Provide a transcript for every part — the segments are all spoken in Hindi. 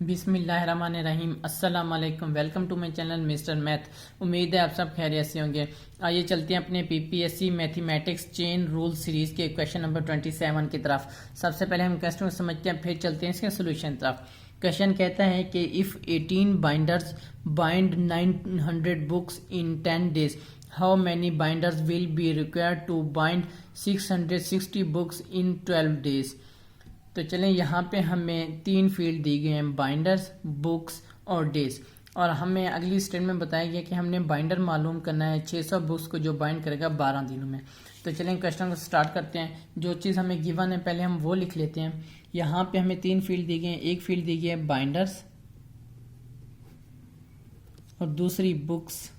बिस्मिल्लाहिर्रहमानिर्रहीम। अस्सलाम वालेकुम। Welcome to my channel mister math. उम्मीद है आप सब खैरियत से होंगे। आइए चलते हैं अपने PPSC mathematics chain rule series के क्वेश्चन नंबर 27 की तरफ। सबसे पहले हम क्वेश्चन को समझते हैं, फिर चलते हैं इसके सोल्यूशन तरफ। क्वेश्चन कहता है कि if 18 binders bind 900 books in 10 days, how many binders will be required to bind 660 books in 12 days. तो चलें, यहाँ पे हमें तीन फील्ड दी गए हैं, बाइंडर्स, बुक्स और डेज। और हमें अगली स्टेटमेंट में बताया गया कि हमने बाइंडर मालूम करना है 600 बुक्स को जो बाइंड करेगा 12 दिनों में। तो चलें क्वेश्चन को स्टार्ट करते हैं। जो चीज़ हमें गिवन है पहले हम वो लिख लेते हैं। यहाँ पे हमें तीन फील्ड दी गई हैं। एक फील्ड दी गई है बाइंडर्स और दूसरी बुक्स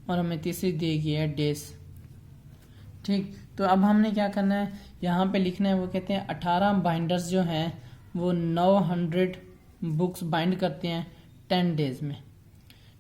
और हमें तीसरी दी गई है डेज। ठीक, तो अब हमने क्या करना है, यहाँ पे लिखना है। वो कहते हैं 18 बाइंडर्स जो हैं वो 900 बुक्स बाइंड करते हैं 10 डेज में।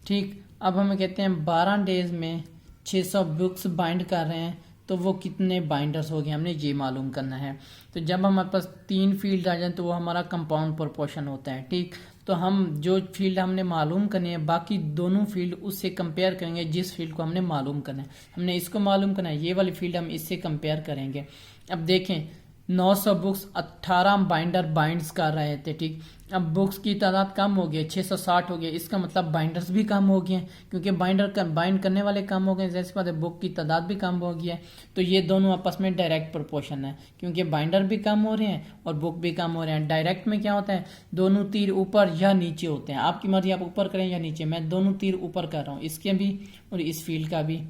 ठीक, अब हमें कहते हैं 12 डेज में 600 बुक्स बाइंड कर रहे हैं, तो वो कितने बाइंडर्स हो गए हमने ये मालूम करना है। तो जब हमारे पास तीन फील्ड आ जाए तो वो हमारा कंपाउंड प्रोपोर्शन होता है। ठीक, तो हम जो फील्ड हमने मालूम करनी है बाकी दोनों फील्ड उससे कंपेयर करेंगे जिस फील्ड को हमने मालूम करना है। हमने इसको मालूम करना है, ये वाली फील्ड हम इससे कंपेयर करेंगे। अब देखें 900 बुक्स 18 बाइंडर बाइंड्स कर रहे थे। ठीक, अब बुक्स की तादाद कम हो गई, 660 हो गया। इसका मतलब बाइंडर्स भी कम हो गए, क्योंकि बाइंडर बाइंड करने वाले कम हो गए, जैसे बात है बुक की तादाद भी कम हो गई है। तो ये दोनों आपस में डायरेक्ट प्रोपोर्शन है, क्योंकि बाइंडर भी कम हो रहे हैं और बुक भी कम हो रहे हैं। डायरेक्ट में क्या होता है, दोनों तीर ऊपर या नीचे होते हैं। आपकी मर्जी, आप ऊपर करें या नीचे। मैं दोनों तीर ऊपर कर रहा हूँ, इसके भी और इस फील्ड का भी।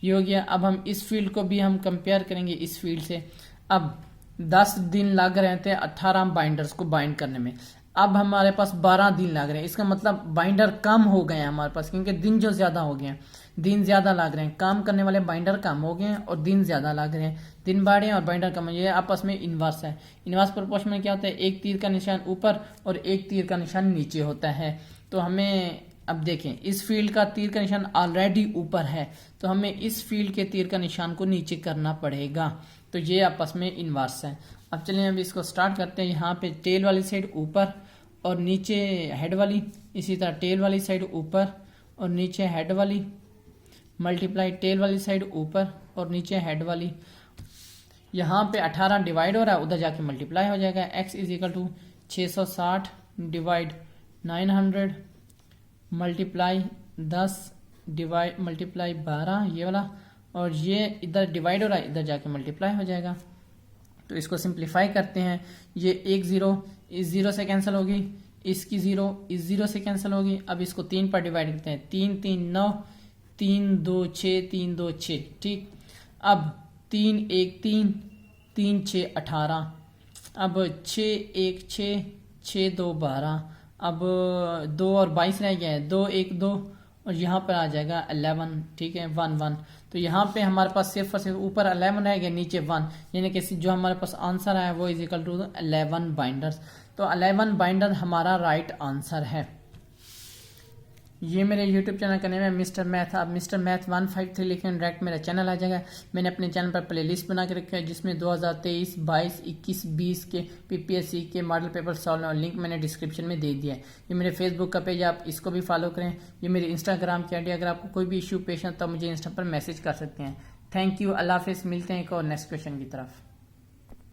ये हो गया। अब हम इस फील्ड को भी हम कंपेयर करेंगे इस फील्ड से। अब 10 दिन लग रहे थे 18 बाइंडर्स को बाइंड करने में, अब हमारे पास 12 दिन लग रहे हैं। इसका मतलब बाइंडर कम हो गए हैं हमारे पास, क्योंकि दिन जो ज्यादा हो गए हैं, दिन ज्यादा लग रहे हैं। काम करने वाले बाइंडर कम हो गए हैं और दिन ज्यादा लग रहे हैं। दिन बढ़े और बाइंडर कम हो, ये आपस में इनवर्स है। इनवर्स प्रोपोर्शन में क्या होता है, एक तीर का निशान ऊपर और एक तीर का निशान नीचे होता है। तो हमें अब देखें, इस फील्ड का तीर का निशान ऑलरेडी ऊपर है, तो हमें इस फील्ड के तीर का निशान को नीचे करना पड़ेगा। तो ये आपस में इनवर्स है। अब चलिए अब इसको स्टार्ट करते हैं। यहाँ पे टेल वाली साइड ऊपर और नीचे हेड वाली, इसी तरह टेल वाली साइड ऊपर और नीचे हेड वाली, मल्टीप्लाई टेल वाली साइड ऊपर और नीचे हेड वाली। यहाँ पे 18 डिवाइड हो रहा है, उधर जाके मल्टीप्लाई हो जाएगा। x is equal to 660 divide 900 multiply 10 divide multiply 12, ये वाला, और ये इधर डिवाइड हो रहा है, इधर जाके मल्टीप्लाई हो जाएगा। तो इसको सिंप्लीफाई करते हैं। ये एक जीरो इस जीरो से कैंसिल होगी, इसकी जीरो इस जीरो से कैंसिल होगी। अब इसको 3 पर डिवाइड करते हैं, 3 3 9, 3 2 6, 3 2 6। ठीक, अब 3 1 3, 3 6 18, अब 6 1 6, 6 2 12, अब 2 और 22 रह गया है, 2 1 2 और यहाँ पर आ जाएगा 11। ठीक है, 1 1। तो यहाँ पे हमारे पास सिर्फ और सिर्फ ऊपर 11 रह गया, नीचे 1, यानी कि जो हमारे पास आंसर है वो इज इक्वल टू 11 बाइंडर्स। तो 11 बाइंडर हमारा राइट आंसर है। ये मेरे YouTube चैनल का नेम है मिस्टर मैथ। आप मिस्टर मैथ 153 लिखें, डायरेक्ट मेरा चैनल आ जाएगा। मैंने अपने चैनल पर प्लेलिस्ट बना के रखा है जिसमें 2023, 22, 21, 20 के पीपीएससी के मॉडल पेपर सॉल्व और लिंक मैंने डिस्क्रिप्शन में दे दिया है। ये मेरे फेसबुक का पेज, आप इसको भी फॉलो करें। ये मेरी इंस्टाग्राम की आईडी, अगर आपको कोई भी इशू पेश है तो मुझे इंस्टा पर मैसेज कर सकते हैं। थैंक यू, अल्लाह हाफिज़। मिलते हैं एक और नेक्स्ट क्वेश्चन की तरफ।